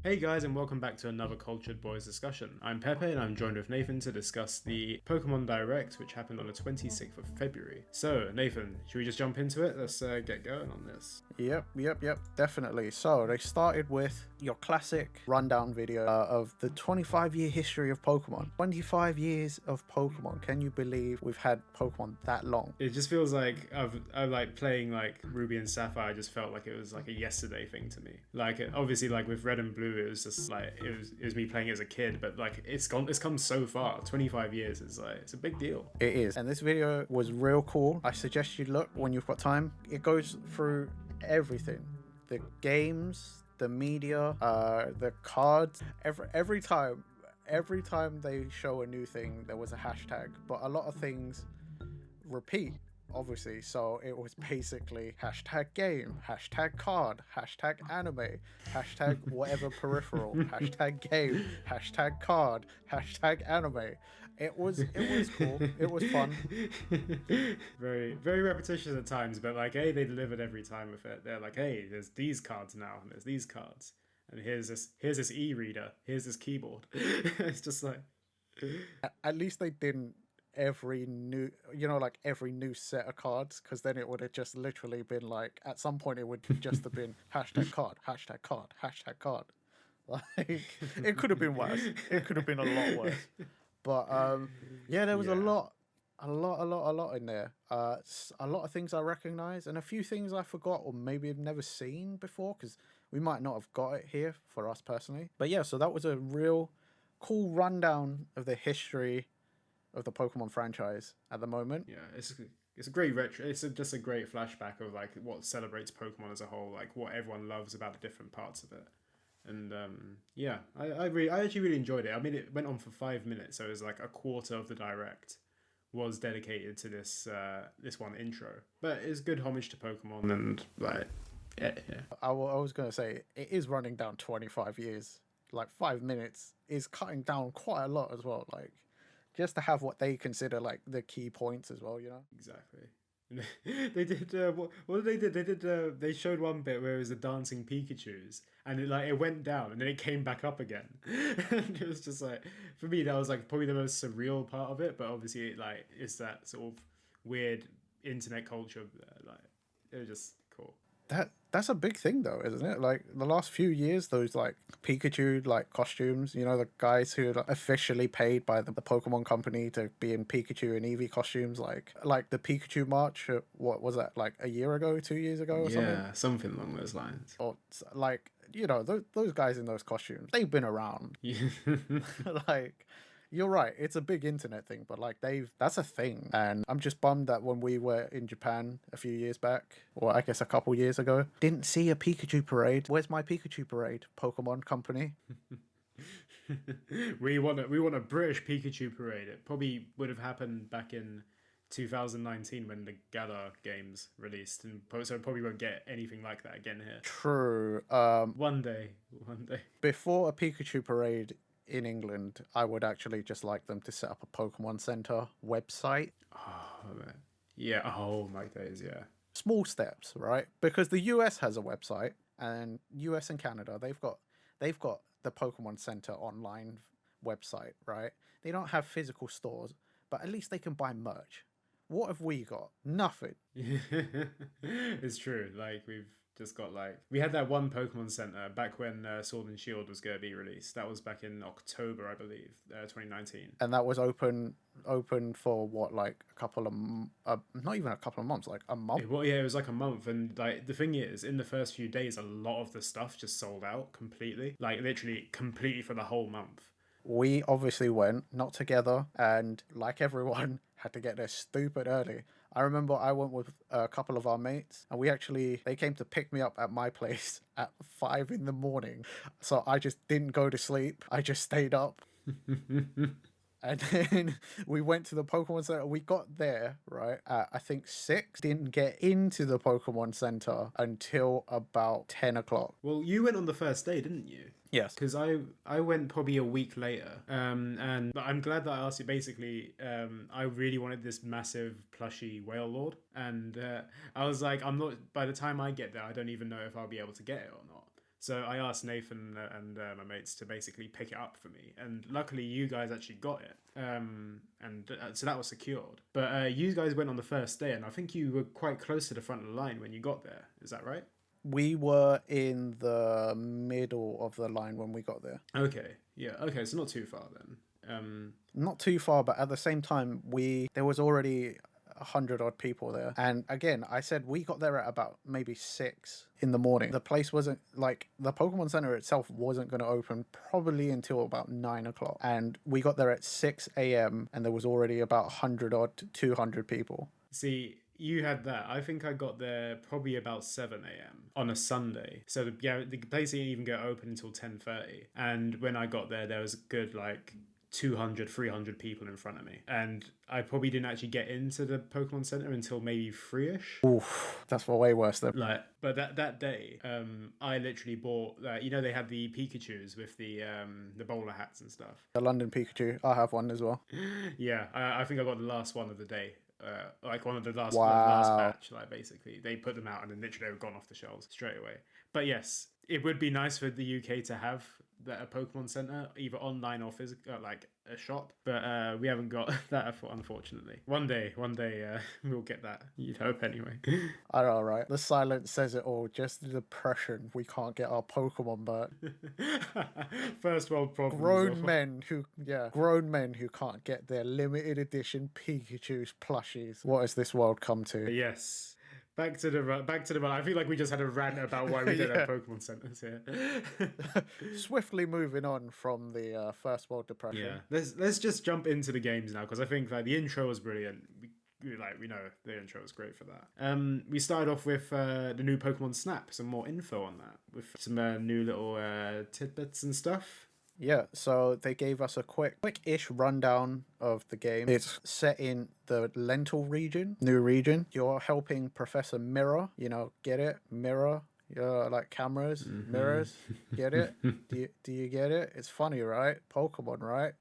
Hey guys, and welcome back to another Cultured Boys discussion. I'm Pepe, and I'm joined with Nathan to discuss the Pokemon Direct, which happened on the 26th of February. So, Nathan, should we just jump into it? Let's get going on this. Yep, definitely. So they started with your classic rundown video of the 25-year history of Pokemon. 25 years of Pokemon. Can you believe we've had Pokemon that long? It just feels like I've like playing like Ruby and Sapphire. I just felt like it was like a yesterday thing to me. Like obviously, like with Red and Blue, it was just like it was me playing as a kid. But like it's come so far. 25 years is like it's a big deal. It is. And this video was real cool. I suggest you look when you've got time. It goes through everything. The games, the media, the cards. Every time they show a new thing, there was a hashtag. But a lot of things repeat, obviously. So it was basically hashtag game, hashtag card, hashtag anime, hashtag whatever peripheral, hashtag game, hashtag card, hashtag anime. It was cool. It was fun. Very repetitious at times, but like hey, they delivered every time with it. They're like, hey, there's these cards now, and there's these cards, and here's this e-reader, here's this keyboard. It's just like At least they didn't every new set of cards, because then it would have just literally been like, at some point it would just have been hashtag card, hashtag card, hashtag card. Like it could have been worse. It could have been a lot worse. But yeah, there was a lot in there. A lot of things I recognize, and a few things I forgot or maybe have never seen before, because we might not have got it here for us personally. But yeah, so that was a real cool rundown of the history of the Pokemon franchise at the moment. yeah, it's a great retro. Just a great flashback of like what celebrates Pokemon as a whole, like what everyone loves about the different parts of it. And yeah, I actually really enjoyed it. I mean, it went on for 5 minutes, so it was like a quarter of the direct was dedicated to this one intro. But it's good homage to Pokemon and like yeah. I was going to say, it is running down 25 years. Like 5 minutes is cutting down quite a lot as well. Like, just to have what they consider like the key points as well, you know? Exactly. They did what did they did? They showed one bit where it was the dancing Pikachu's, and it went down and then it came back up again. And it was just like, for me, that was like probably the most surreal part of it. But obviously, it's that sort of weird internet culture. Like it was just cool. That's a big thing though, isn't it? Like the last few years, those like Pikachu like costumes, you know, the guys who are like, officially paid by the Pokemon company to be in Pikachu and Eevee costumes, like the Pikachu March. What was that, like a year ago, 2 years ago, or something? Yeah, something along those lines. Or like, you know, those guys in those costumes, they've been around. Yeah. Like, you're right, it's a big internet thing, but like that's a thing. And I'm just bummed that when we were in Japan a few years back, or I guess a couple years ago, didn't see a Pikachu parade. Where's my Pikachu parade, Pokemon Company? We want a British Pikachu parade. It probably would have happened back in 2019 when the Galar games released, and so probably won't get anything like that again here. True. One day. Before a Pikachu parade in England, I would actually just like them to set up a Pokemon Center website. Oh man. Yeah. Oh my days. Yeah. Small steps, right? Because the US has a website, and US and Canada, they've got the Pokemon Center online website, right? They don't have physical stores, but at least they can buy merch. What have we got? Nothing. It's true. Like we've just got we had that one Pokemon Center back when Sword and Shield was going to be released. That was back in October, I believe, 2019. And that was open for what, like a couple of not even a couple of months, like a month. Well, yeah, it was like a month, and like the thing is, in the first few days, a lot of the stuff just sold out completely, like literally completely for the whole month. We obviously went, not together, and like everyone, had to get there stupid early. I remember I went with a couple of our mates, and they came to pick me up at my place at 5 a.m. So I just didn't go to sleep. I just stayed up. And then we went to the Pokemon Center. We got there, right, at I think 6. Didn't get into the Pokemon Center until about 10 o'clock. Well, you went on the first day, didn't you? Yes. Because I went probably a week later. And I'm glad that I asked you. Basically, I really wanted this massive plushy Whale Lord. And I was like, by the time I get there, I don't even know if I'll be able to get it or not. So I asked Nathan and my mates to basically pick it up for me, and luckily you guys actually got it. And so that was secured. But you guys went on the first day, and I think you were quite close to the front of the line when you got there. Is that right? We were in the middle of the line when we got there. Okay, yeah, okay, so not too far then. Not too far, but at the same time, there was already 100 odd people there. And again, I said we got there at about maybe 6 in the morning. The place wasn't like the Pokemon Center itself wasn't going to open probably until about 9 o'clock. And we got there at 6 a.m. and there was already about 100 odd to 200 people. See, you had that. I think I got there probably about 7 a.m. on a Sunday. So the place didn't even get open until 10:30. And when I got there was a good like 200, 300 people in front of me. And I probably didn't actually get into the Pokemon Center until maybe 3ish. Oof, that's way worse than. Like, but that day, I literally bought. They had the Pikachu's with the bowler hats and stuff. The London Pikachu. I have one as well. Yeah, I think I got the last one of the day. Like one of the last batch. Like basically, they put them out and then literally they were gone off the shelves straight away. But yes, it would be nice for the UK to have a Pokemon Center, either online or physical, like a shop. But we haven't got that, unfortunately. One day, we'll get that. You'd hope, anyway. I know, right? The silence says it all. Just the depression. We can't get our Pokemon back. First world problems. Grown men who can't get their limited edition Pikachu's plushies. What has this world come to? Yes. Back to the. I feel like we just had a rant about why we don't have Pokemon centers here. Swiftly moving on from the first world depression. Yeah, let's just jump into the games now because I think like the intro was brilliant. We know the intro was great for that. We started off with the new Pokemon Snap. Some more info on that with some new little tidbits and stuff. Yeah, so they gave us a quick-ish rundown of the game. It's set in the Lentil region, new region. You're helping Professor Mirror, get it? Mirror. Like cameras, mirrors, get it? Do you get it? It's funny, right? Pokemon, right?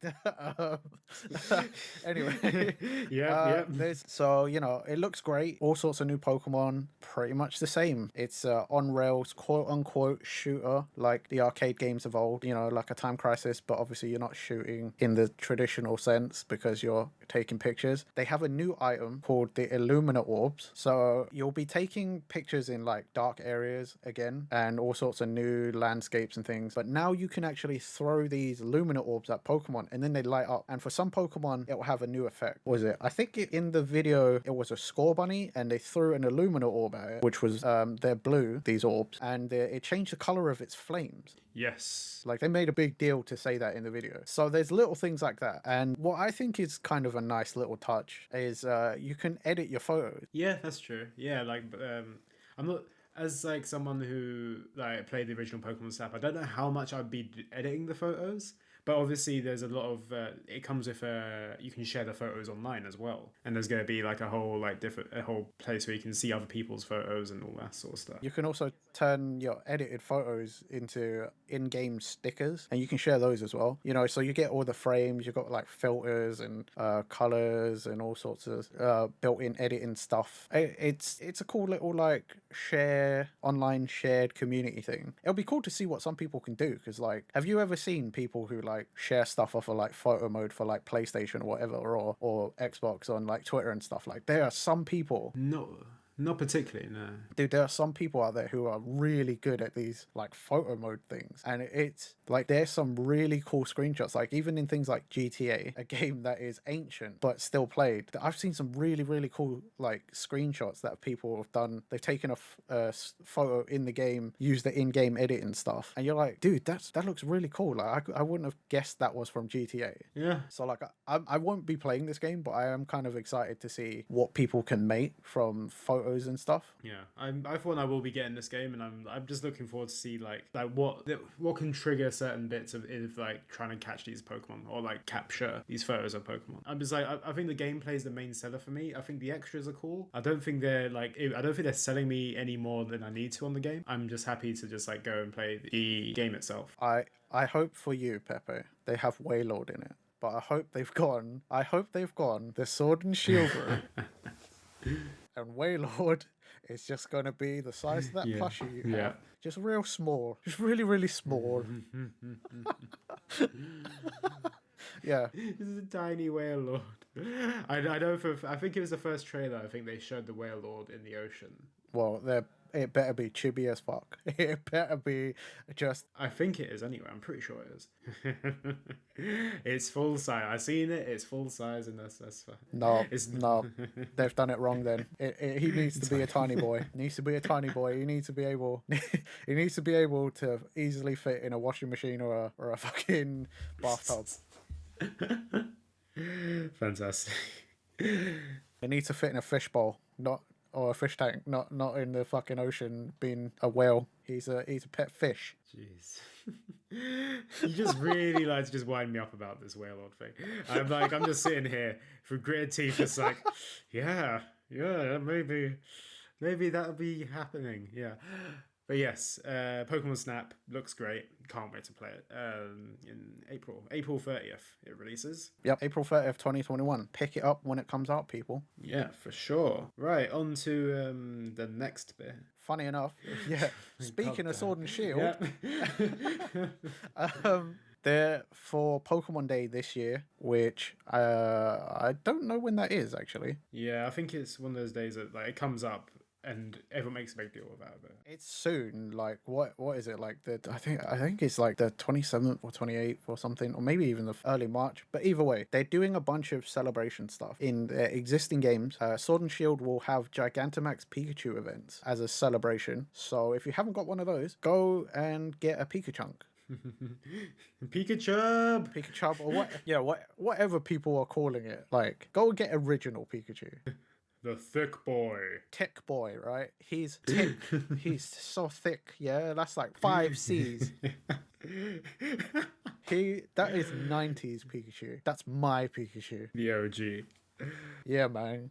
Anyway, yeah. So it looks great. All sorts of new Pokemon, pretty much the same. It's on rails, quote unquote shooter, like the arcade games of old. Like a Time Crisis, but obviously you're not shooting in the traditional sense because you're taking pictures. They have a new item called the Illumina Orbs. So you'll be taking pictures in like dark areas again and all sorts of new landscapes and things, but now you can actually throw these Lumina Orbs at Pokemon and then they light up, and for some Pokemon it will have a new effect. What was it? I think in the video it was a Score Bunny and they threw an Illumina Orb at it, which was they're blue, these orbs, and it changed the color of its flames. Yes. Like they made a big deal to say that in the video. So there's little things like that. And what I think is kind of a nice little touch is you can edit your photos. Yeah, that's true. Yeah, like I'm not as like someone who like played the original Pokemon Snap. I don't know how much I'd be editing the photos. But obviously, there's a lot of it comes with you can share the photos online as well, and there's going to be like a whole place where you can see other people's photos and all that sort of stuff. You can also turn your edited photos into in-game stickers, and you can share those as well. So you get all the frames. You've got like filters and colors and all sorts of built-in editing stuff. It's a cool little like online shared community thing. It'll be cool to see what some people can do because like, have you ever seen people who like share stuff off of like photo mode for like PlayStation or whatever or Xbox on like Twitter and stuff? Like there are some people. No, not particularly, no. Dude, there are some people out there who are really good at these like photo mode things, and it's like there's some really cool screenshots, like even in things like GTA, a game that is ancient but still played. I've seen some really, really cool like screenshots that people have done. They've taken a photo in the game, used the in-game editing stuff, and you're like, dude, that looks really cool. Like I wouldn't have guessed that was from GTA. Yeah. So like I won't be playing this game, but I am kind of excited to see what people can make from photos and stuff. Yeah, I thought I will be getting this game, and I'm just looking forward to see like what can trigger certain bits of like trying to catch these Pokemon or like capture these photos of Pokemon. I'm just like I think the gameplay is the main seller for me. I think the extras are cool. I don't think they're selling me any more than I need to on the game. I'm just happy to just like go and play the game itself. I hope for you, Pepe, they have Wailord in it. But I hope they've gone the Sword and Shield route. And Wailord It's just gonna be the size of that Yeah. plushie you Yeah. have. Just real small. Just really, really small. Yeah. This is a tiny whale lord. I know I think it was the first trailer. I think they showed the whale lord in the ocean. Well, it better be chibi as fuck. It better be just. I think it is anyway. I'm pretty sure it is. It's full size. I've seen it. It's full size, and that's fine. No, It's no, they've done it wrong. Then he needs to be a tiny boy. He needs to be a tiny boy. He needs to be able. He needs to be able to easily fit in a washing machine or a fucking bathtub. Fantastic. It needs to fit in a fishbowl, not or a fish tank, not in the fucking ocean being a whale. He's a pet fish. Jeez. You just really like to just wind me up about this whale lord thing. I'm just sitting here through gritted teeth, just like, yeah, maybe that'll be happening. Yeah. But yes, Pokemon Snap looks great. Can't wait to play it. In April 30th, it releases. Yep, April 30th, 2021. Pick it up when it comes out, people. Yeah, for sure. Right, on to the next bit. Funny enough, yeah. Speaking of Sword and Shield, Yep. they're for Pokemon Day this year, which I don't know when that is actually. Yeah, I think it's one of those days that like it comes up and everyone makes a big deal about it. It's soon. Like what is it like? I think it's like the 27th or 28th or something, or maybe even the early March. But either way, they're doing a bunch of celebration stuff in their existing games. Sword and Shield will have Gigantamax Pikachu events as a celebration. So if you haven't got one of those, go and get a Pikachunk. Pikachu, or whatever people are calling it. Like, go and get original Pikachu. the thick boy. Thick boy, right? He's thick. He's so thick. Yeah, that's like 5 C's. That is 90s Pikachu. That's my Pikachu. The OG. Yeah, man.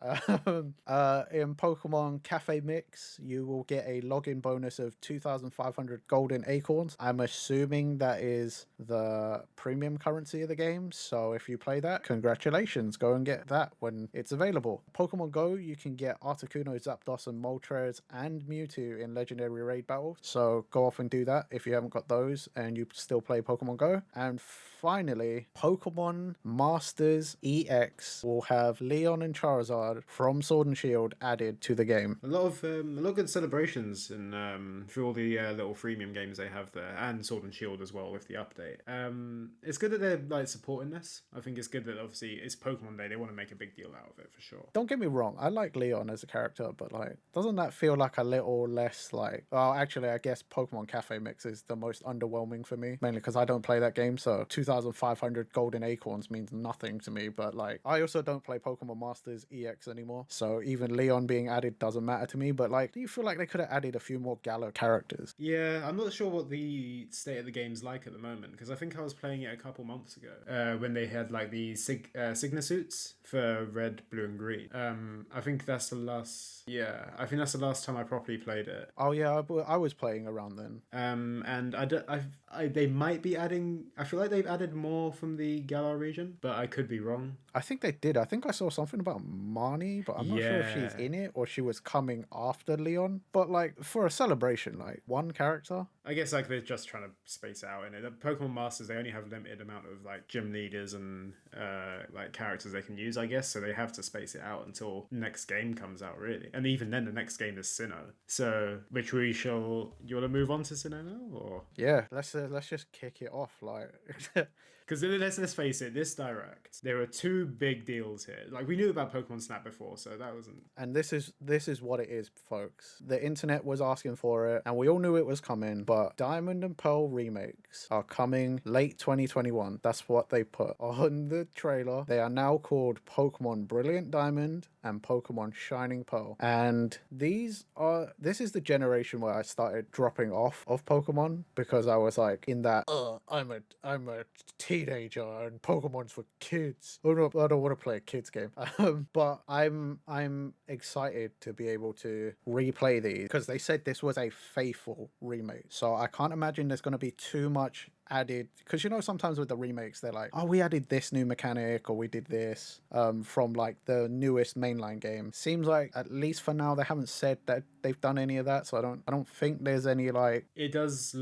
In Pokemon Cafe Mix, you will get a login bonus of 2,500 golden acorns. I'm assuming that is the premium currency of the game. So if you play that, congratulations. Go and get that when it's available. Pokemon Go, you can get Articuno, Zapdos, and Moltres and Mewtwo in legendary raid battles. So go off and do that if you haven't got those and you still play Pokemon Go. And finally, Pokemon Masters EX will have Leon and Charizard from Sword and Shield added to the game. A lot of good celebrations and through all the little freemium games they have there, and Sword and Shield as well with the update. It's good that they're like supporting this. I think it's good that obviously it's Pokemon Day. They want to make a big deal out of it for sure. Don't get me wrong, I like Leon as a character, but like, doesn't that feel like a little less like? Well, actually, I guess Pokemon Cafe Mix is the most underwhelming for me, mainly because I don't play that game. So 2,500 golden acorns means nothing to me. But like, I also don't play Pokemon Masters EX anymore, so even Leon being added doesn't matter to me. But like, do you feel like they could have added a few more Galar characters? Yeah, I'm not sure what the state of the game's like at the moment, because I think I was playing it a couple months ago when they had like the Signa suits for red, blue, and green. I think that's the last. Yeah, I think that's the last time I properly played it. Oh yeah, I was playing around then. And they might be adding. I feel like they've added more from the Galar region, but I could be wrong. I think they did. I think I saw something about Marnie, but I'm not sure if she's in it or she was coming after Leon. But like, for a celebration, like one character. I guess like they're just trying to space it out in it. The Pokemon Masters, they only have limited amount of like gym leaders and like characters they can use, I guess. So they have to space it out until next game comes out, really. And even then, the next game is Sinnoh. So which we shall. You want to move on to Sinnoh now, or yeah, let's just kick it off, like. Because let's face it, this direct, there are two big deals here. Like, we knew about Pokemon Snap before, so that wasn't. And this is what it is, folks. The internet was asking for it, and we all knew it was coming. But Diamond and Pearl remakes are coming late 2021. That's what they put on the trailer. They are now called Pokemon Brilliant Diamond and Pokemon Shining Pearl. And this is the generation where I started dropping off of Pokemon, because I was like in that I'm a teenager and Pokemon's for kids. I don't want to play a kids game. But I'm excited to be able to replay these, because they said this was a faithful remake. So I can't imagine there's going to be too much added, because sometimes with the remakes they're like, oh, we added this new mechanic or we did this from like the newest mainline game. Seems like at least for now they haven't said that they've done any of that, so I don't think there's any like. It does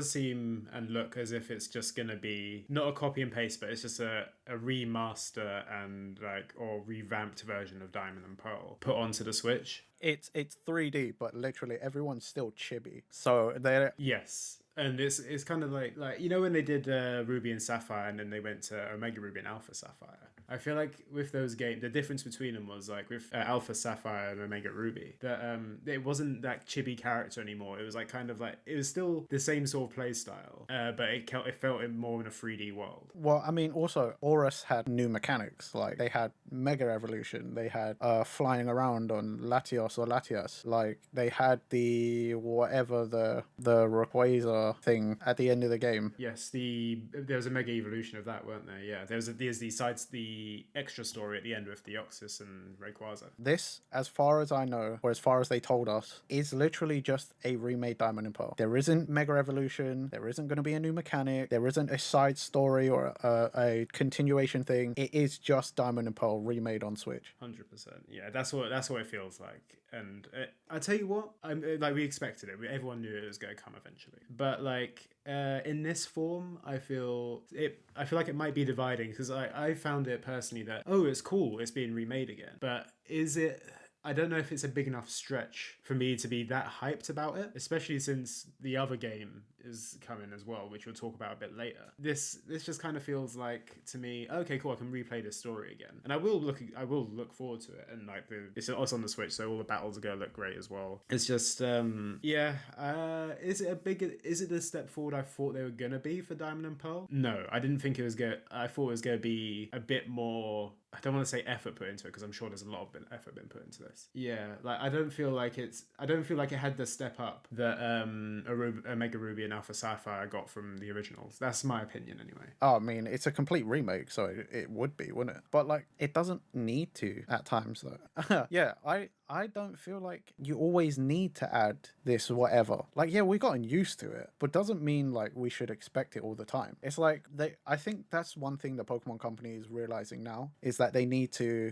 seem and look as if it's just gonna be not a copy and paste, but it's just a remaster and like or revamped version of Diamond and Pearl put onto the Switch. It's 3D, but literally everyone's still chibi, so they're. Yes. And it's kind of like when they did Ruby and Sapphire and then they went to Omega Ruby and Alpha Sapphire. I feel like with those games, the difference between them was like with Alpha Sapphire and Omega Ruby that it wasn't that chibi character anymore. It was like kind of like it was still the same sort of play style, but it felt more in a 3D world. Well, I mean, also Horus had new mechanics. Like they had Mega Evolution, they had flying around on Latios or Latias. Like they had the whatever the Rayquaza thing at the end of the game. Yes, there was a Mega Evolution of that, weren't there? Yeah, there's the extra story at the end with Deoxys and Rayquaza. This, as far as I know, or as far as they told us, is literally just a remade Diamond and Pearl. There isn't Mega Evolution. There isn't going to be a new mechanic. There isn't a side story or a continuation thing. It is just Diamond and Pearl remade on Switch. 100%. Yeah, that's what it feels like. And I tell you what, we expected it. Everyone knew it was going to come eventually. But like in this form, I feel like it might be dividing because I found it personally that it's cool, it's being remade again. But is it? I don't know if it's a big enough stretch for me to be that hyped about it, especially since the other game is coming as well, which we'll talk about a bit later. This just kind of feels like to me, okay, cool, I can replay this story again, and I will look forward to it. And like it's also on the Switch, so all the battles are gonna look great as well. It's just is it the step forward I thought they were gonna be for Diamond and Pearl? No, I didn't think it was gonna. I thought it was gonna be a bit more. I don't want to say effort put into it because I'm sure there's a lot of effort been put into this. Yeah, like I don't feel like it had the step up that Omega Ruby and Alpha Sapphire got from the originals. That's my opinion anyway. Oh, I mean, it's a complete remake, so it would be, wouldn't it? But like, it doesn't need to at times though. Yeah, I don't feel like you always need to add this whatever. Like, yeah, we've gotten used to it, but doesn't mean like we should expect it all the time. It's like I think that's one thing the Pokemon Company is realizing now is that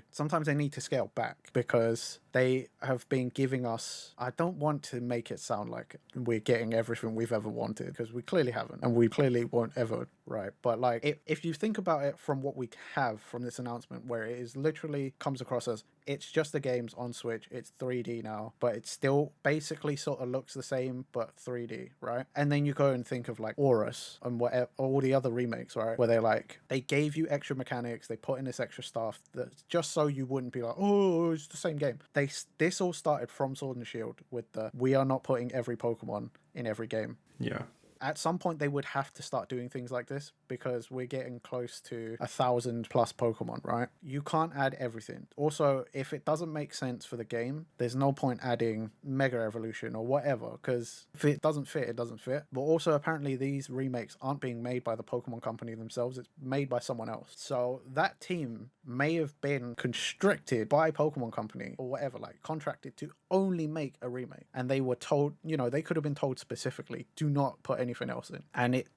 sometimes they need to scale back because they have been giving us, I don't want to make it sound like we're getting everything we've ever wanted because we clearly haven't and we clearly won't ever, right? But like if you think about it from what we have from this announcement where it is literally comes across as it's just the games on Switch, it's 3D now, but it still basically sort of looks the same but 3D, right? And then you go and think of like Horus and whatever, all the other remakes, right? Where they gave you extra mechanics, they put in this extra stuff that just so you wouldn't be like, oh, it's the same game. This all started from Sword and Shield with we are not putting every Pokemon in every game. Yeah. At some point they would have to start doing things like this because we're getting close to 1,000 plus Pokemon, right? You can't add everything. Also, if it doesn't make sense for the game, there's no point adding Mega Evolution or whatever because if it doesn't fit, it doesn't fit. But also apparently these remakes aren't being made by the Pokemon Company themselves, it's made by someone else. So that team may have been constricted by Pokemon Company or whatever, like contracted to only make a remake. And they were told, they could have been told specifically, do not put anything else in. And it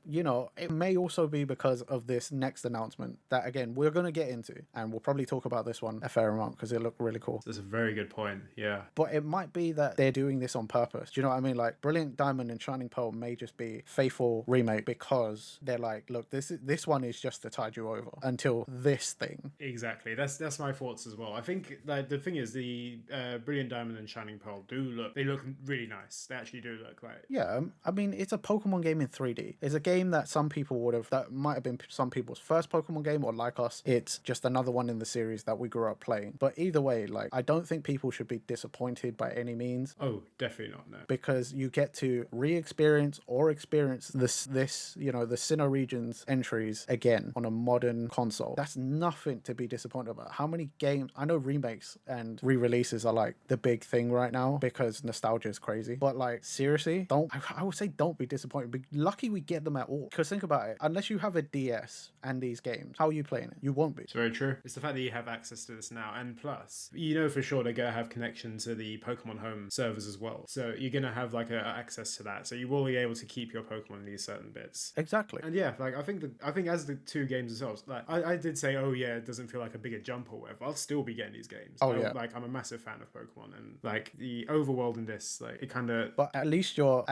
may also be because of this next announcement that, again, we're going to get into. And we'll probably talk about this one a fair amount because it looked really cool. That's a very good point, yeah. But it might be that they're doing this on purpose. Do you know what I mean? Like, Brilliant Diamond and Shining Pearl may just be faithful remake because they're like, look, this one is just to tide you over until this thing. Exactly. That's my thoughts as well. I think like the thing is the Brilliant Diamond and Shining Pearl they look really nice. They actually do look like. Yeah, I mean, it's a Pokemon game in 3D. It's a game that that might have been some people's first Pokemon game, or like us, it's just another one in the series that we grew up playing. But either way, like, I don't think people should be disappointed by any means. Oh, definitely not, no. Because you get to re-experience or experience the Sinnoh region's entries again on a modern console. That's nothing to be disappointed about. How many games, I know remakes and re-releases are like the big thing right now because nostalgia is crazy. But like, seriously, I would say don't be disappointed point. But lucky we get them at all. Because think about it, unless you have a DS and these games, how are you playing it? You won't be. It's very true. It's the fact that you have access to this now, and plus, you know for sure they're gonna have connection to the Pokemon Home servers as well. So you're gonna have like access to that. So you will be able to keep your Pokemon in these certain bits. Exactly. And yeah, like I think as the two games themselves, like I did say, oh yeah, it doesn't feel like a bigger jump or whatever. I'll still be getting these games. Yeah. Like I'm a massive fan of Pokemon, and like the overworld in this, like it kind of. But at least you're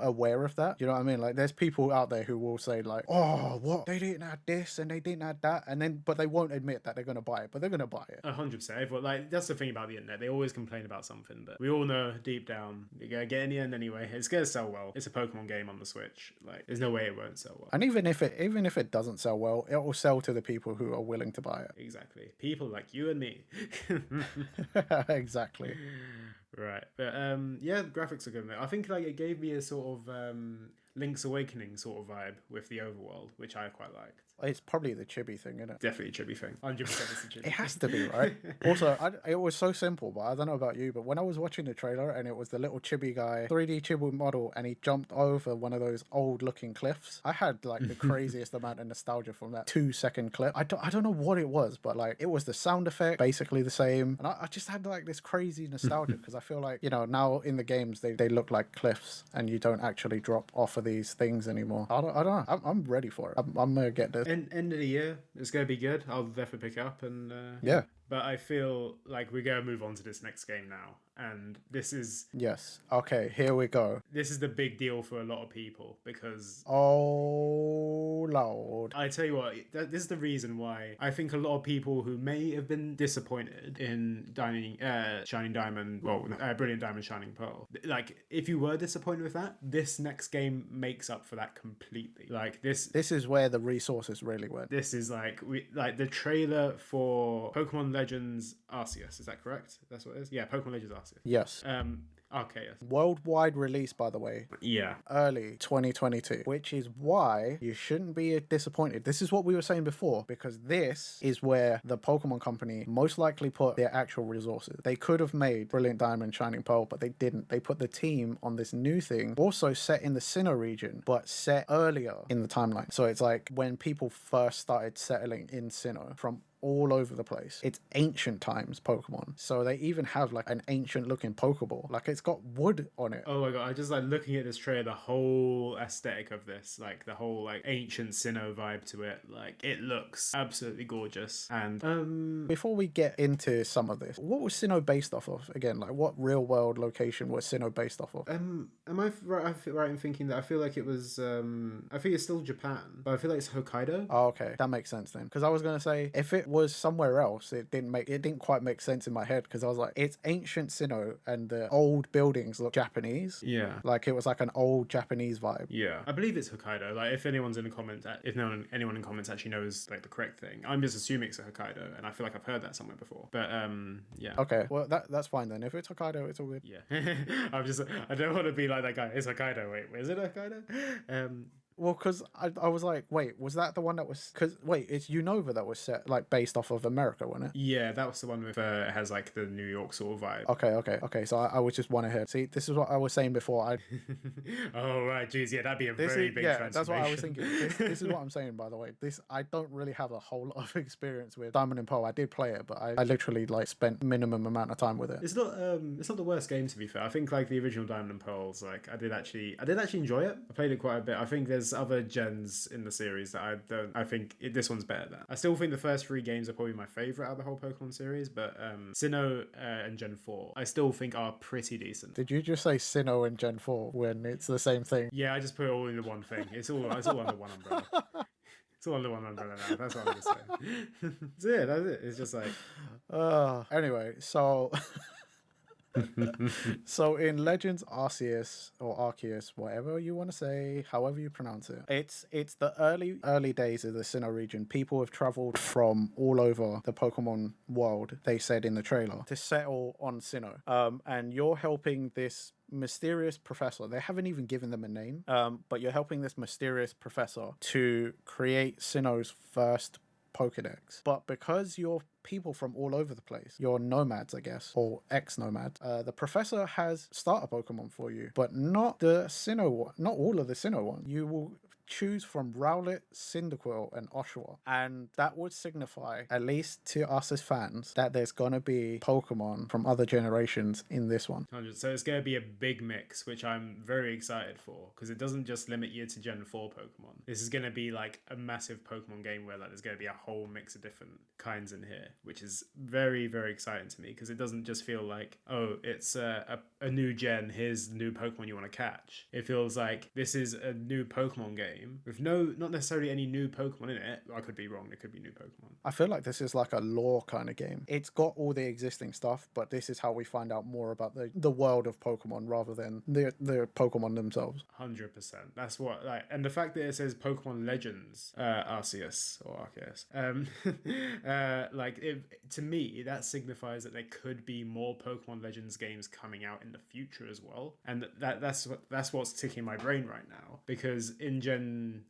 aware of that. You know what I mean? Like there's people out there who will say like, oh, what, they didn't add this and they didn't add that, and then but they won't admit that they're gonna buy it, but they're gonna buy it. 100%. But like that's the thing about the internet. They always complain about something, but we all know deep down you're gonna get in the end anyway. It's gonna sell well. It's a Pokemon game on the Switch. Like there's no way it won't sell well. And even if it doesn't sell well, it will sell to the people who are willing to buy it. Exactly. People like you and me. Exactly. Right. But yeah, the graphics are good. I think like it gave me a sort of Link's Awakening sort of vibe with the overworld, which I quite liked. It's probably the chibi thing, isn't it? Definitely a chibi thing. 100% it's a chibi. It has to be, right? Also, it was so simple, but I don't know about you, but when I was watching the trailer and it was the little chibi guy, 3D chibi model, and he jumped over one of those old-looking cliffs, I had like the craziest amount of nostalgia from that 2-second clip. I don't know what it was, but like it was the sound effect, basically the same, and I just had like this crazy nostalgia because I feel like, you know, now in the games they look like cliffs and you don't actually drop off of these things anymore. I don't know. I'm ready for it. I'm gonna get this. End of the year, it's gonna be good. I'll definitely pick up and yeah. But I feel like we're gonna move on to this next game now, and this is yes. Okay, here we go. This is the big deal for a lot of people because oh Lord, I tell you what, this is the reason why I think a lot of people who may have been disappointed in Shining Diamond, Brilliant Diamond, Shining Pearl. Like, if you were disappointed with that, this next game makes up for that completely. Like this is where the resources really went. This is like the trailer for Pokemon Legends Arceus. Is that correct? That's what it is. Yeah, Pokemon Legends Arceus. Yes. Okay, yes. Worldwide release, by the way. Yeah. Early 2022, which is why you shouldn't be disappointed. This is what we were saying before, because this is where the Pokemon Company most likely put their actual resources. They could have made Brilliant Diamond, Shining Pearl, but they didn't. They put the team on this new thing, also set in the Sinnoh region, but set earlier in the timeline. So it's like when people first started settling in Sinnoh from all over the place. It's ancient times Pokemon. So they even have like an ancient looking Pokeball. Like it's got wood on it. Oh my god, I just like looking at this trailer, the whole aesthetic of this, like the whole like ancient Sinnoh vibe to it. Like it looks absolutely gorgeous. And before we get into some of this, what was Sinnoh based off of? Again, like what real world location was Sinnoh based off of? Am I right in thinking that I feel like it was I think it's still Japan, but I feel like it's Hokkaido. Oh, okay. That makes sense then. Because I was gonna say if it was somewhere else, it didn't quite make sense in my head because I was like, it's ancient Sinnoh and the old buildings look Japanese. Yeah. Like it was like an old Japanese vibe. Yeah. I believe it's Hokkaido. Like if anyone's in the comments, anyone in comments actually knows like the correct thing, I'm just assuming it's a Hokkaido, and I feel like I've heard that somewhere before. But yeah. Okay. Well, that's fine then. If it's Hokkaido, it's all good. Yeah. I don't want to be like that guy. It's Hokkaido. Wait, is it Hokkaido? Well, because I was like, wait, was that the one that was... Because, wait, it's Unova that was set, like, based off of America, wasn't it? Yeah, that was the one with, it has, like, the New York sort of vibe. Okay, so I was just one ahead. See, this is what I was saying before. Oh, right, geez, yeah, that'd be a very big transformation. That's what I was thinking. This is what I'm saying, by the way. I don't really have a whole lot of experience with Diamond and Pearl. I did play it, but I literally, like, spent minimum amount of time with it. It's not the worst game, to be fair. I think, like, the original Diamond and Pearls, like, I did actually enjoy it. I played it quite a bit. I think there's other gens in the series that I think this one's better than. I still think the first 3 games are probably my favorite out of the whole Pokemon series, but Sinnoh and Gen 4 I still think are pretty decent. Did you just say Sinnoh and Gen 4 when it's the same thing? Yeah, I just put it all into one thing. It's all under one umbrella. It's all under one umbrella now. That's what I'm just saying. So yeah, that's it. It's just like anyway, so so in Legends Arceus or Arceus, whatever you want to say, however you pronounce it, it's the early days of the Sinnoh region. People have traveled from all over the Pokemon world, they said in the trailer, to settle on Sinnoh. And you're helping this mysterious professor. They haven't even given them a name, but you're helping this mysterious professor to create Sinnoh's first Pokedex. But because you're people from all over the place, you're nomads, I guess, or ex-nomads, the professor has starter Pokemon for you, but not the Sinnoh one, not all of the Sinnoh one. You will choose from Rowlet, Cyndaquil, and Oshawott. And that would signify, at least to us as fans, that there's going to be Pokemon from other generations in this one. 100. So it's going to be a big mix, which I'm very excited for, because it doesn't just limit you to Gen 4 Pokemon. This is going to be like a massive Pokemon game where like there's going to be a whole mix of different kinds in here, which is very, very exciting to me, because it doesn't just feel like, oh, it's a new gen, here's new Pokemon you want to catch. It feels like this is a new Pokemon game with not necessarily any new Pokemon in it. I could be wrong, there could be new Pokemon. I feel like this is like a lore kind of game. It's got all the existing stuff, but this is how we find out more about the world of Pokemon rather than the Pokemon themselves. 100%. That's what, like, and the fact that it says Pokemon Legends, Arceus or Arceus, like, to me, that signifies that there could be more Pokemon Legends games coming out in the future as well. And that's what's ticking my brain right now, because in Gen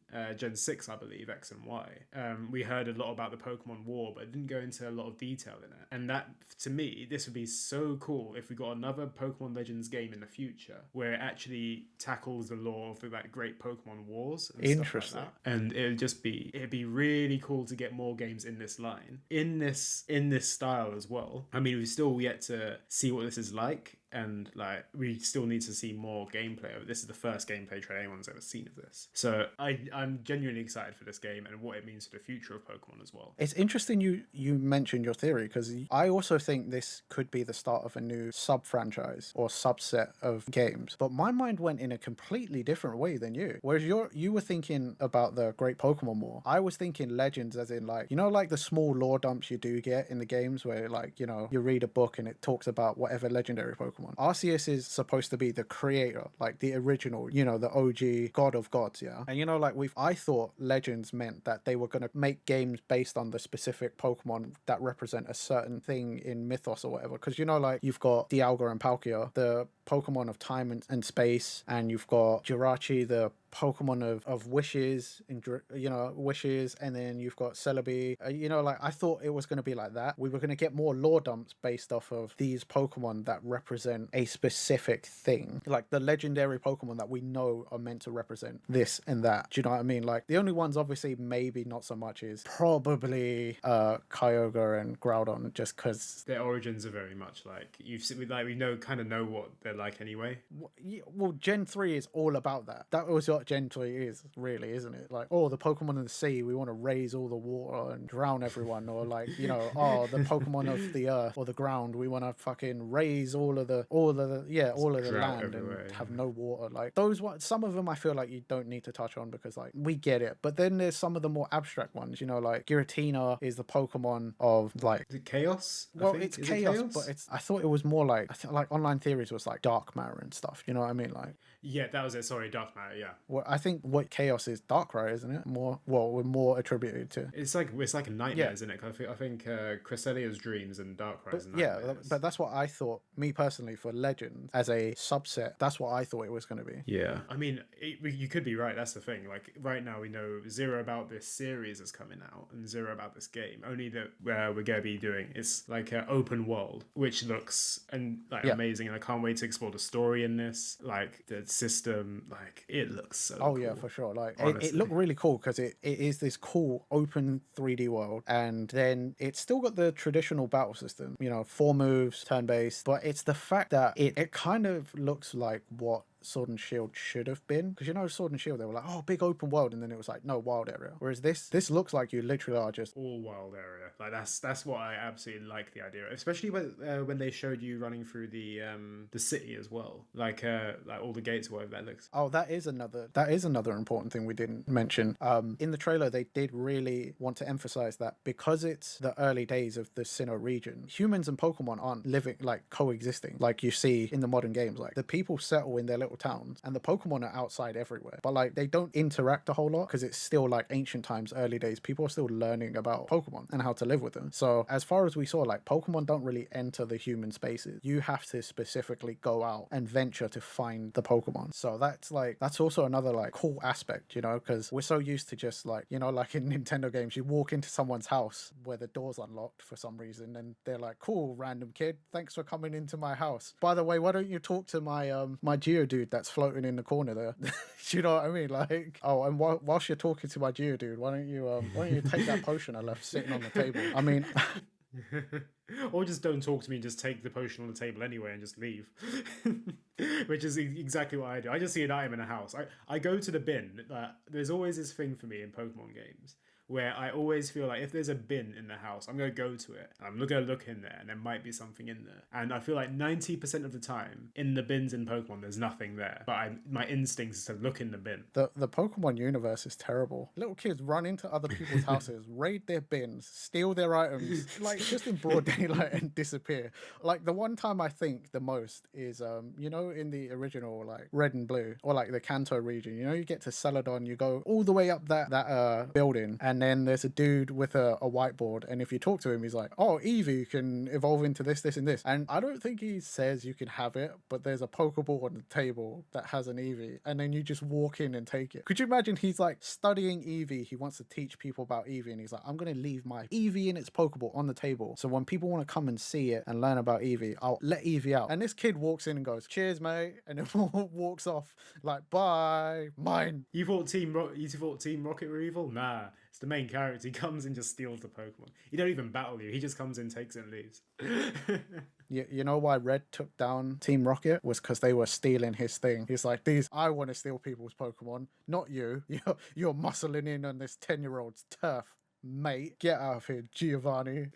6, I believe, X and Y, we heard a lot about the Pokemon War, but it didn't go into a lot of detail in it. And that, to me, this would be so cool if we got another Pokemon Legends game in the future where it actually tackles the lore of the like great Pokemon Wars and Interesting. stuff like that. And it'd be really cool to get more games in this line, in this style as well. I mean, we've still yet to see what this is like, and like we still need to see more gameplay of it. This is the first gameplay trailer anyone's ever seen of this, so I'm genuinely excited for this game and what it means for the future of Pokemon as well. It's interesting you mentioned your theory, because I also think this could be the start of a new sub-franchise or subset of games, but my mind went in a completely different way than you. Whereas you were thinking about the Great Pokemon War, I was thinking Legends as in like, you know, like the small lore dumps you do get in the games where like, you know, you read a book and it talks about whatever legendary Pokemon. Arceus is supposed to be the creator, like the original, you know, the OG god of gods, yeah? And you know, like I thought Legends meant that they were going to make games based on the specific Pokemon that represent a certain thing in mythos or whatever. Because, you know, like you've got Dialga and Palkia, the Pokemon of time and space, and you've got Jirachi, the Pokemon of wishes, and you know, wishes, and then you've got Celebi. You know, like I thought it was going to be like that. We were going to get more lore dumps based off of these Pokemon that represent a specific thing, like the legendary Pokemon that we know are meant to represent this and that. Do you know what I mean? Like the only ones, obviously, maybe not so much is probably Kyogre and Groudon, just because their origins are very much like we know what they're like anyway. Well, Gen 3 is all about that. That was what Gen 3 is, really, isn't it? Like, oh, the Pokemon in the sea, we want to raise all the water and drown everyone, or like, you know, oh, the Pokemon of the earth or the ground, we want to fucking raise all of the land and have no water. Like those ones, some of them I feel like you don't need to touch on because like we get it. But then there's some of the more abstract ones, you know, like Giratina is the Pokemon of like, is it Chaos? Well, it's chaos, but I thought it was more like, like online theories was like dark matter and stuff. You know what I mean? Like, yeah, that was it. Sorry, dark matter. Yeah. Well, I think what chaos is Darkrai, isn't it? We're more attributed to. It's like a nightmare, isn't it? I think Cresselia's dreams and Darkrai's nightmares. Yeah, but that's what I thought. Me personally, for Legends as a subset, that's what I thought it was going to be. Yeah, I mean, you could be right. That's the thing. Like right now, we know zero about this series that's coming out and zero about this game. Only that we're going to be doing it's like an open world, which looks amazing, and I can't wait to explore the story in this. Like the system, like it looks so cool. Yeah, for sure. Like it looked really cool because it is this cool open 3D world, and then it's still got the traditional battle system, you know, 4 moves, turn based, but it's the fact that it kind of looks like what Sword and Shield should have been, because you know Sword and Shield, they were like, oh, big open world, and then it was like, no, wild area. Whereas this looks like you literally are just all wild area. Like that's what I absolutely like the idea of, especially when they showed you running through the city as well, like all the gates, whatever that looks. Oh, that is another important thing we didn't mention. In the trailer, they did really want to emphasize that because it's the early days of the Sinnoh region, humans and Pokemon aren't living like coexisting like you see in the modern games. Like the people settle in their little little towns, and the Pokemon are outside everywhere. But like they don't interact a whole lot because it's still like ancient times, early days. People are still learning about Pokemon and how to live with them. So as far as we saw, like Pokemon don't really enter the human spaces. You have to specifically go out and venture to find the Pokemon. So that's also another like cool aspect, you know, because we're so used to just like, you know, like in Nintendo games, you walk into someone's house where the door's unlocked for some reason, and they're like, "Cool, random kid, thanks for coming into my house. By the way, why don't you talk to my Geodude that's floating in the corner there?" You know what I mean? Like, oh, and whilst you're talking to my Geodude, why don't you take that potion I left sitting on the table? I mean, or just don't talk to me and just take the potion on the table anyway and just leave. Which is exactly what I do. I just see an item in a house. I go to the bin. There's always this thing for me in Pokemon games where I always feel like if there's a bin in the house, I'm going to go to it. I'm going to look in there and there might be something in there. And I feel like 90% of the time in the bins in Pokemon, there's nothing there. But my instinct is to look in the bin. The Pokemon universe is terrible. Little kids run into other people's houses, raid their bins, steal their items, like just in broad daylight and disappear. Like the one time I think the most is, you know, in the original like Red and Blue or like the Kanto region, you know, you get to Celadon, you go all the way up that building, and then there's a dude with a whiteboard, and if you talk to him, he's like, "Oh, Eevee can evolve into this, this, and this." And I don't think he says you can have it, but there's a Pokeball on the table that has an Eevee, and then you just walk in and take it. Could you imagine he's like studying Eevee, he wants to teach people about Eevee, and he's like, "I'm going to leave my Eevee and its Pokeball on the table, so when people want to come and see it and learn about Eevee, I'll let Eevee out." And this kid walks in and goes, "Cheers, mate," and then walks off like, "Bye, mine." You thought Team Rocket were evil? Nah. It's the main character. He comes and just steals the Pokemon. He don't even battle you. He just comes in, takes it, and leaves. You know why Red took down Team Rocket? Was because they were stealing his thing. He's like, I want to steal people's Pokemon, not you. You're muscling in on this 10-year-old's turf, mate. Get out of here, Giovanni.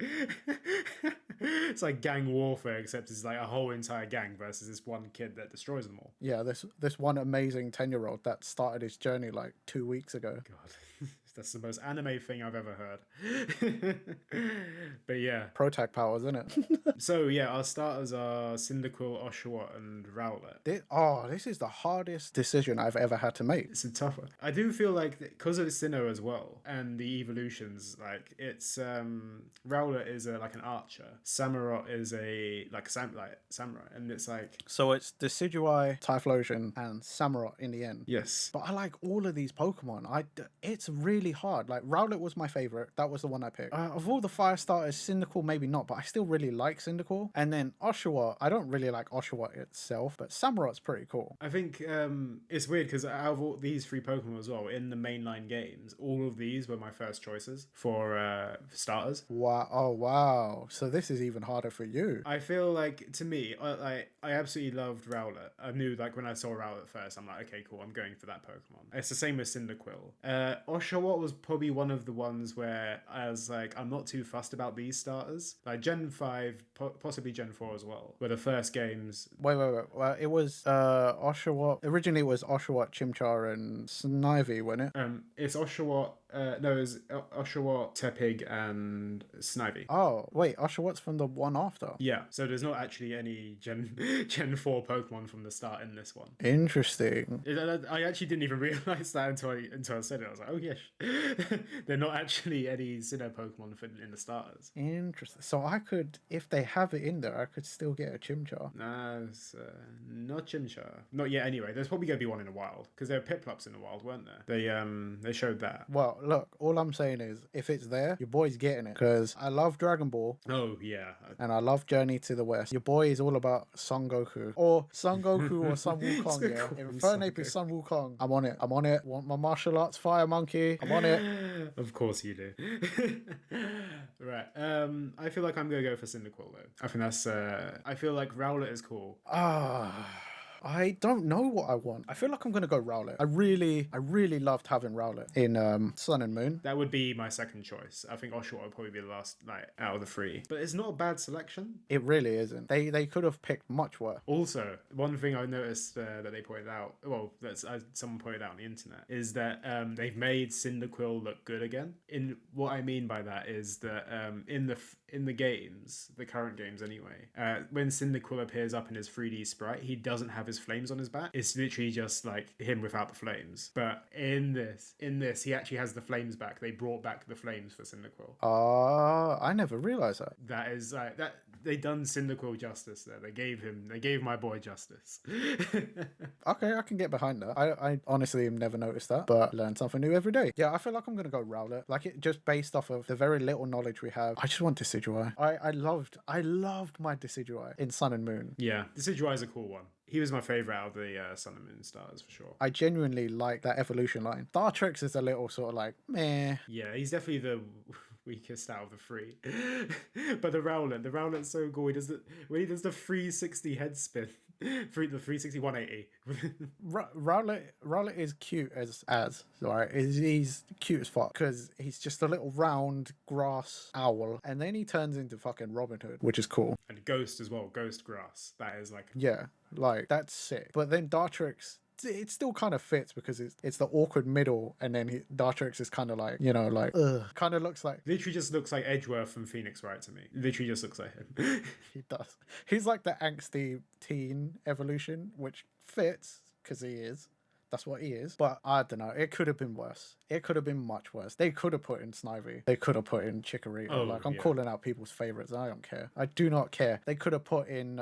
It's like gang warfare, except it's like a whole entire gang versus this one kid that destroys them all. Yeah, this one amazing 10-year-old that started his journey like 2 weeks ago. God. That's the most anime thing I've ever heard. But yeah. Protag powers, isn't it? So yeah, our starters are Cyndaquil, Oshawott, and Rowlet. This is the hardest decision I've ever had to make. It's a tough one. I do feel like because of Sinnoh as well and the evolutions, like it's Rowlet is like an archer, Samurott is a samurai, and it's like so it's Decidueye, Typhlosion, and Samurott in the end. Yes, but I like all of these Pokemon. It's really hard. Like Rowlet was my favorite. That was the one I picked. Of all the fire starters, Cyndaquil maybe not, but I still really like Cyndaquil. And then Oshawott, I don't really like Oshawott itself, but Samurott's pretty cool. I think it's weird because out of all these three Pokemon as well in the mainline games, all of these were my first choices for starters. Wow! Oh wow! So this is even harder for you. I feel like to me, I absolutely loved Rowlet. I knew like when I saw Rowlet first, I'm like, okay, cool, I'm going for that Pokemon. It's the same with Cyndaquil. Oshawott was probably one of the ones where I was like, I'm not too fussed about these starters. Like Gen 5, possibly Gen 4 as well, were the first games. Wait. Well, it was Oshawott. Originally, it was Oshawott, Chimchar, and Snivy, wasn't it? It's Oshawott. No, it was Oshawott, Tepig, and Snivy. Oh, wait, Oshawott's from the one after? Yeah, so there's not actually any Gen 4 Pokemon from the start in this one. Interesting. I actually didn't even realise that until I said it. I was like, oh, yes. They're not actually any Sinnoh Pokemon in the starters. Interesting. So I could, if they have it in there, I could still get a Chimchar. Nah, it's not Chimchar. Not yet anyway. There's probably going to be one in the wild, because there were Piplups in the wild, weren't there? They showed that. Well, look, all I'm saying is, if it's there, your boy's getting it. Because I love Dragon Ball. Oh, yeah. And I love Journey to the West. Your boy is all about Son Goku. Or Son Goku or Sun Wukong, yeah. If her name is Sun Wukong, I'm on it. Want my martial arts fire monkey? I'm on it. Of course you do. Right. I feel like I'm going to go for Cyndaquil, though. I think that's... I feel like Rowlet is cool. I don't know what I want. I feel like I'm going to go Rowlet. I really loved having Rowlet in Sun and Moon. That would be my second choice. I think Oshawott would probably be the last, like, out of the three. But it's not a bad selection. It really isn't. They could have picked much worse. Also, one thing I noticed that they pointed out, well, someone pointed out on the internet, is that they've made Cyndaquil look good again. In what I mean by that is that in the games, the current games anyway, when Cyndaquil appears up in his 3D sprite, he doesn't have his his flames on his back. It's literally just like him without the flames. But in this, he actually has the flames back. They brought back the flames for Cyndaquil. I never realized that. That is like that they done Cyndaquil justice there. They gave my boy justice. Okay, I can get behind that. I honestly have never noticed that, but learn something new every day. Yeah, I feel like I'm gonna go Rowlet. Like it just based off of the very little knowledge we have. I just want Decidueye. I loved my Decidueye in Sun and Moon. Yeah, Decidueye is a cool one. He was my favorite out of the Sun and Moon stars for sure. I genuinely like that evolution line. Dartrix is a little sort of like meh. Yeah, he's definitely the weakest out of the three. But the Rowlet's so cool. When he does the 360 head spin, the 360 180. Rowlet is cute as right. He's cute as fuck because he's just a little round grass owl, and then he turns into fucking Robin Hood, which is cool. And Ghost as well, Ghost Grass. That is like Yeah, like that's sick. But then Dartrix, it still kind of fits because it's the awkward middle, and then Dartrix is kind of like, you know, like kind of looks like literally just looks like Edgeworth from Phoenix Wright to me. Literally just looks like him. he does. He's like the angsty teen evolution, which fits because he is. That's what he is. But I don't know. It could have been worse. It could have been much worse. They could have put in Snivy. They could have put in Chikorita. I'm calling out people's favorites. I don't care. I do not care. They could have put in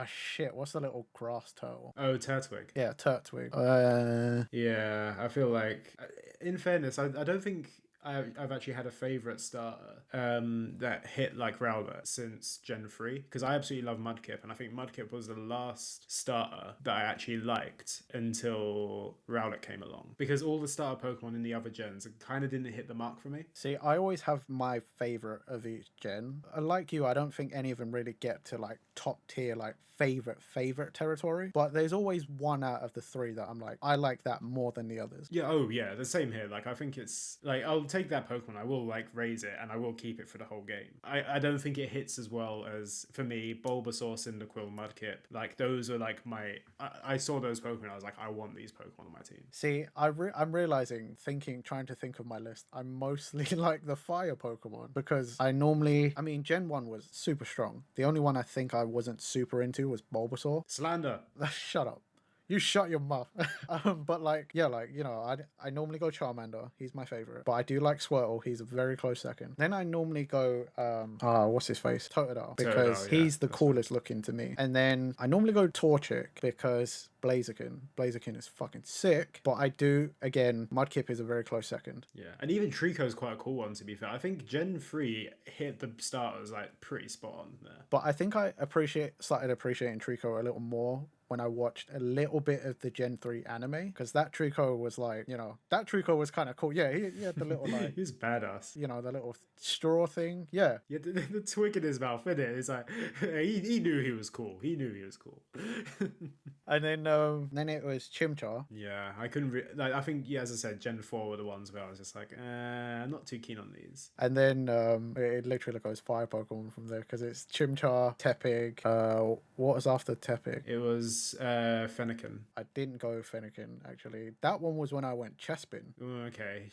shit. What's the little grass turtle? Oh, Turtwig. Yeah, Turtwig. Yeah, I feel like, in fairness, I don't think I've actually had a favorite starter that hit like Rowlet since Gen 3, because I absolutely love Mudkip, and I think Mudkip was the last starter that I actually liked until Rowlet came along, because all the starter Pokemon in the other gens kind of didn't hit the mark for me. See, I always have my favorite of each gen. Like you, I don't think any of them really get to like top tier, like favorite territory, but there's always one out of the three that I'm like, I like that more than the others. Yeah, the same here. Like, I think it's like, I'll take that Pokemon, I will like raise it, and I will keep it for the whole game. I don't think it hits as well as, for me, Bulbasaur, Cyndaquil, Mudkip. Like, those are like I saw those Pokemon, I was like, I want these Pokemon on my team. See, I'm realizing, trying to think of my list, I'm mostly like the fire Pokemon, because Gen 1 was super strong. The only one I think I wasn't super into was Bulbasaur. Slander. Shut up. You shut your mouth. But like, yeah, like, you know, I normally go Charmander. He's my favorite. But I do like Squirtle. He's a very close second. Then I normally go, what's his face? Totodile. Because he's the coolest looking to me. And then I normally go Torchic because Blaziken is fucking sick. But I do, again, Mudkip is a very close second. Yeah. And even Trico is quite a cool one, to be fair. I think Gen 3 hit the starters like pretty spot on there. But I think I started appreciating Trico a little more when I watched a little bit of the Gen 3 anime, because that Trico was like, you know, that Trico was kind of cool. Yeah, he had the little like... He's badass. You know, the little straw thing. Yeah. Yeah, the twig in his mouth, isn't it? It's like, he knew he was cool. He knew he was cool. And then it was Chimchar. Yeah, I couldn't... I think, yeah, as I said, Gen 4 were the ones where I was just like, I'm not too keen on these. And then it literally goes 5 Pokemon from there, because it's Chimchar, Tepig. What was after Tepig? It was Fennekin. I didn't go Fennekin, actually. That one was when I went Chespin. Okay.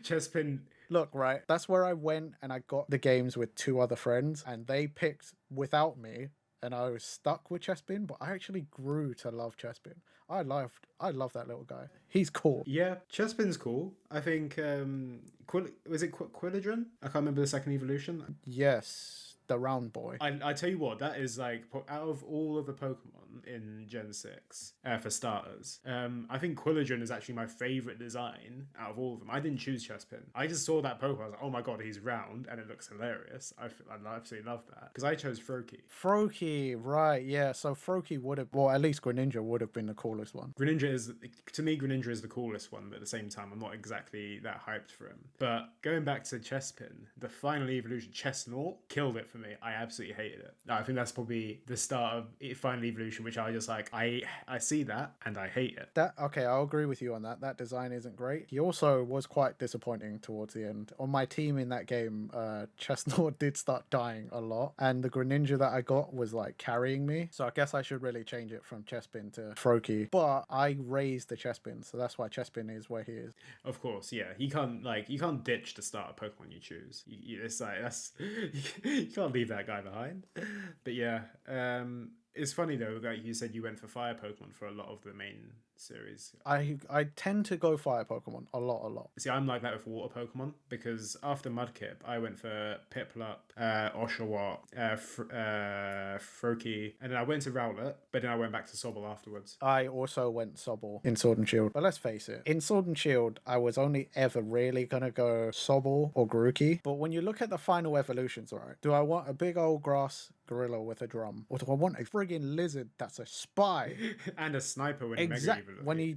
Chespin. Look, right, that's where I went and I got the games with 2 other friends, and they picked without me, and I was stuck with Chespin, but I actually grew to love Chespin. I love that little guy. He's cool. Yeah, Chespin's cool. I think, was it Quilladrin? I can't remember the second evolution. Yes, the round boy. I tell you what, that is like, out of all of the Pokemon in Gen 6, for starters, I think Quilladrin is actually my favorite design out of all of them. I didn't choose Chespin. I just saw that Pokemon, I was like, oh my god, he's round, and it looks hilarious. I absolutely love that. Because I chose Froakie. Froakie, right, yeah. So Froakie would have, well, at least Greninja would have been the coolest one. Greninja is the coolest one, but at the same time, I'm not exactly that hyped for him. But going back to Chespin, the final evolution, Chestnut, killed it for me. I absolutely hated it. I think that's probably the start of final evolution, which I just like, I see that and I hate it. Okay, I'll agree with you on that. That design isn't great. He also was quite disappointing towards the end. On my team in that game, Chestnut did start dying a lot, and the Greninja that I got was like carrying me. So I guess I should really change it from Chespin to Froakie. But I raised the Chespin, so that's why Chespin is where he is. Of course, yeah. You can't ditch the starter Pokemon you choose. It's like, you can't leave that guy behind. But yeah, It's funny though, like you said, you went for fire Pokemon for a lot of the main series. I tend to go fire Pokemon a lot, a lot. See, I'm like that with water Pokemon because after Mudkip, I went for Piplup, Oshawott, Froakie, and then I went to Rowlet, but then I went back to Sobble afterwards. I also went Sobble in Sword and Shield. But let's face it, in Sword and Shield, I was only ever really gonna go Sobble or Grookey. But when you look at the final evolutions, right, do I want a big old grass gorilla with a drum, or do I want a friggin' lizard that's a spy? And a sniper when Exactly. When he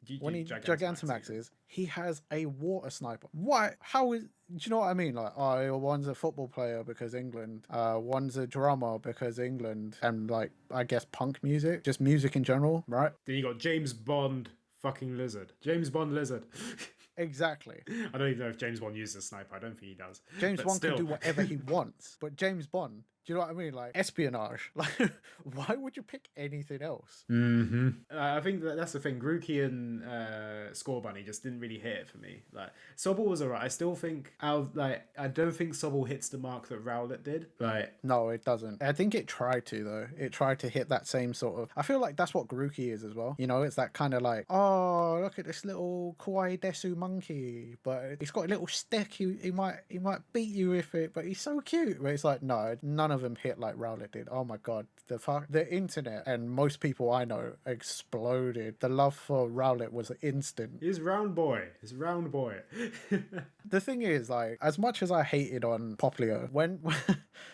Gigantamaxes, he has a water sniper. Why? How is? Do you know what I mean? Like, oh, one's a football player because England. One's a drummer because England, and like I guess punk music, just music in general, right? Then you got James Bond fucking lizard. James Bond lizard. Exactly. I don't even know if James Bond uses a sniper. I don't think he does. James Bond can do whatever he wants, but James Bond, do you know what I mean? Like espionage. Like, why would you pick anything else? Mm-hmm. I think that's the thing. Grookey and Score Bunny just didn't really hit it for me. Like Sobble was alright. I still think I don't think Sobble hits the mark that Rowlet did. Like no, it doesn't. I think it tried to though. It tried to hit that same sort of. I feel like that's what Grookey is as well. You know, it's that kind of like, oh, look at this little Kawaii Desu monkey, but he's got a little stick. He might beat you with it, but he's so cute. But it's like no, none of them hit like Rowlet did. Oh my god, the internet and most people I know exploded. The love for Rowlet was instant. He's round boy. The thing is, like, as much as I hated on Poplio, when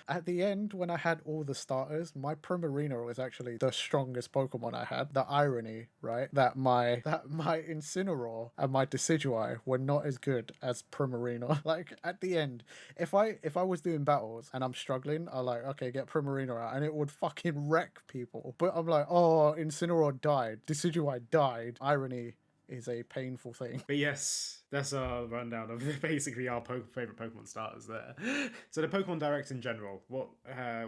at the end when I had all the starters, my Primarina was actually the strongest Pokemon I had. The irony, right? That my Incineroar and my Decidueye were not as good as Primarina. Like at the end, if I was doing battles and I'm struggling, I like, okay, get Primarina out, and it would fucking wreck people. But I'm like, oh, Incineroar died, Decidueye died. Irony is a painful thing. But yes, that's our rundown of basically our favorite Pokemon starters there. So the Pokemon Direct in general, what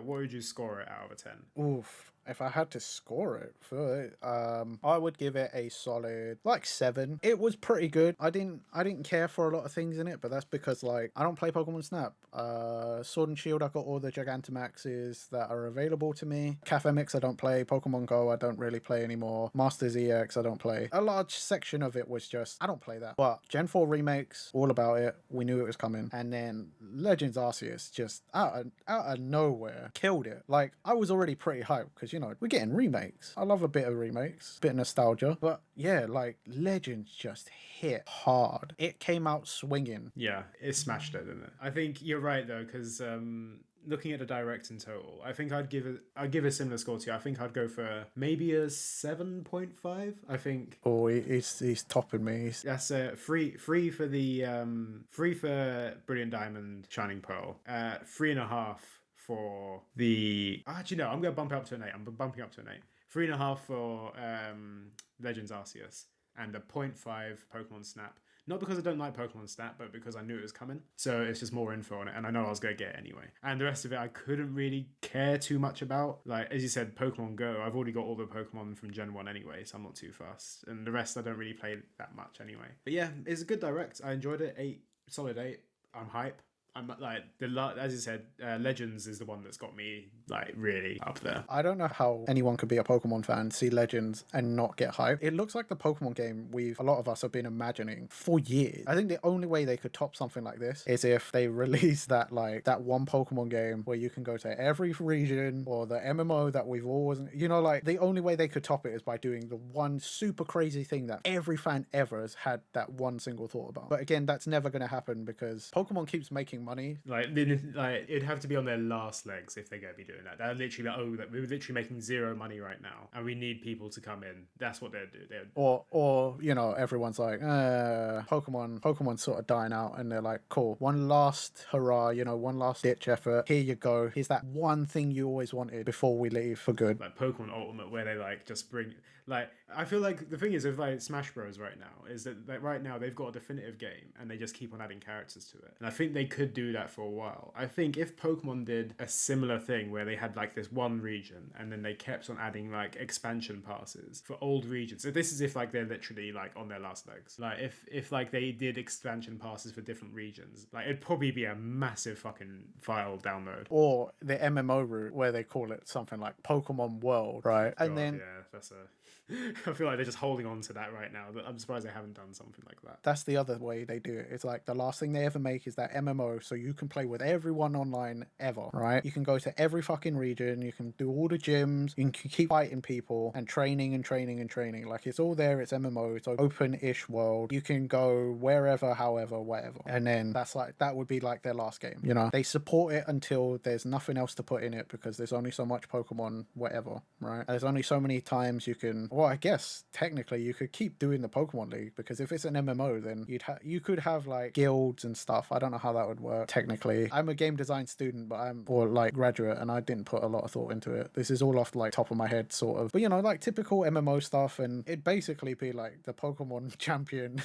would you score it out of a 10? Oof. If I had to score it for it, I would give it a solid like 7. It was pretty good. I didn't care for a lot of things in it, but that's because like I don't play Pokemon Snap. Sword and Shield, I got all the Gigantamaxes that are available to me. CAF-MX I don't play. Pokemon Go I don't really play anymore. Masters EX I don't play. A large section of it was just I don't play that. But Gen 4 remakes, all about it. We knew it was coming. And then Legends Arceus just out of nowhere killed it. Like I was already pretty hyped because you know, we're getting remakes. I love a bit of remakes, bit of nostalgia. But yeah, like Legends just hit hard. It came out swinging. Yeah, it smashed it, didn't it? I think you're right though, because looking at the Direct in total, I think I'd give a similar score to you. I think I'd go for maybe a 7.5. I think. Oh, he's topping me. That's free for the free for Brilliant Diamond, Shining Pearl. 3.5 for the. Actually, no, I'm going to bump it up to an 8. I'm bumping up to an 8. 3.5 for Legends Arceus, and a 0.5 Pokemon Snap. Not because I don't like Pokemon Snap, but because I knew it was coming. So it's just more info on it, and I know I was going to get it anyway. And the rest of it, I couldn't really care too much about. Like, as you said, Pokemon Go, I've already got all the Pokemon from Gen 1 anyway, so I'm not too fast. And the rest, I don't really play that much anyway. But yeah, it's a good Direct. I enjoyed it. 8, solid 8. I'm hype. I'm like as you said, Legends is the one that's got me like really up there. I don't know how anyone could be a Pokemon fan, see Legends, and not get hyped. It looks like the Pokemon game a lot of us have been imagining for years. I think the only way they could top something like this is if they release that one Pokemon game where you can go to every region, or the MMO that we've always, you know, like the only way they could top it is by doing the one super crazy thing that every fan ever has had that one single thought about. But again, that's never going to happen because Pokemon keeps making money. Like it'd have to be on their last legs if they're going to be doing that. They're literally like, we're literally making zero money right now, and we need people to come in. That's what they'd do. Or you know, everyone's like, Pokemon's sort of dying out, and they're like, cool, one last hurrah, you know, one last ditch effort. Here you go. Here's that one thing you always wanted before we leave for good. Like Pokemon Ultimate, where they like just bring. Like, I feel like the thing is with like Smash Bros right now is that like right now they've got a definitive game and they just keep on adding characters to it. And I think they could do that for a while. I think if Pokemon did a similar thing where they had like this one region and then they kept on adding like expansion passes for old regions. So this is if like they're literally like on their last legs. Like if like they did expansion passes for different regions, like it'd probably be a massive fucking file download. Or the MMO route where they call it something like Pokemon World, right? And God, then yeah, that's a. I feel like they're just holding on to that right now. I'm surprised they haven't done something like that. that's the other way they do it. It's like the last thing they ever make is that MMO, so you can play with everyone online ever, right? You can go to every fucking region, you can do all the gyms, you can keep fighting people and training and training and training. Like it's all there, it's MMO, it's open-ish world. You can go wherever, however, whatever. And then that would be like their last game. You know, they support it until there's nothing else to put in it because there's only so much Pokemon, whatever, right? There's only so many times you can. Well, I guess technically you could keep doing the Pokemon League because if it's an MMO, then you could have like guilds and stuff. I don't know how that would work technically. I'm a game design student, but or like graduate, and I didn't put a lot of thought into it. This is all off like top of my head, sort of. But you know, like typical MMO stuff, and it'd basically be like the Pokemon champion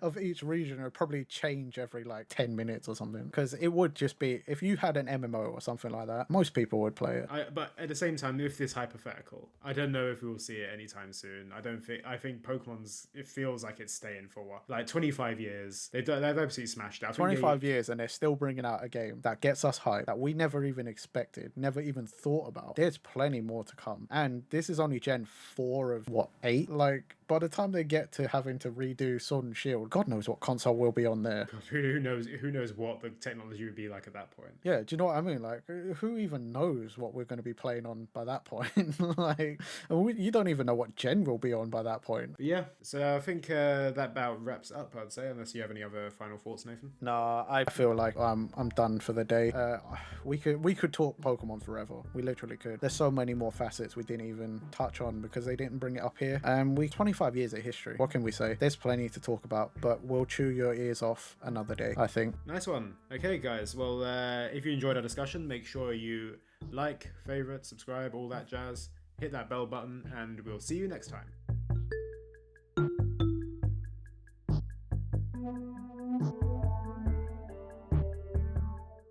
of each region would probably change every like 10 minutes or something. Because it would just be if you had an MMO or something like that, most people would play it. But at the same time, if this hypothetical, I don't know if we will see it anytime soon. I think Pokemon's, it feels like it's staying for a while. Like 25 years. They've absolutely smashed out. 25 years and they're still bringing out a game that gets us hyped, that we never even expected, never even thought about. There's plenty more to come. And this is only Gen 4 of what, 8? Like, by the time they get to having to redo Sword and Shield, God knows what console will be on there. God, who knows what the technology would be like at that point. Yeah, do you know what I mean? Like, who even knows what we're going to be playing on by that point? Like, you don't even know what gen will be on by that point. But yeah, so I think that about wraps up, I'd say, unless you have any other final thoughts, Nathan. No, I feel like I'm done for the day. We could talk Pokemon forever. We literally could. There's so many more facets we didn't even touch on because they didn't bring it up here. 25 years of history. What can we say? There's plenty to talk about, but we'll chew your ears off another day, I think. Nice one. Okay, guys. Well, if you enjoyed our discussion, make sure you like, favorite, subscribe, all that jazz. Hit that bell button, and we'll see you next time.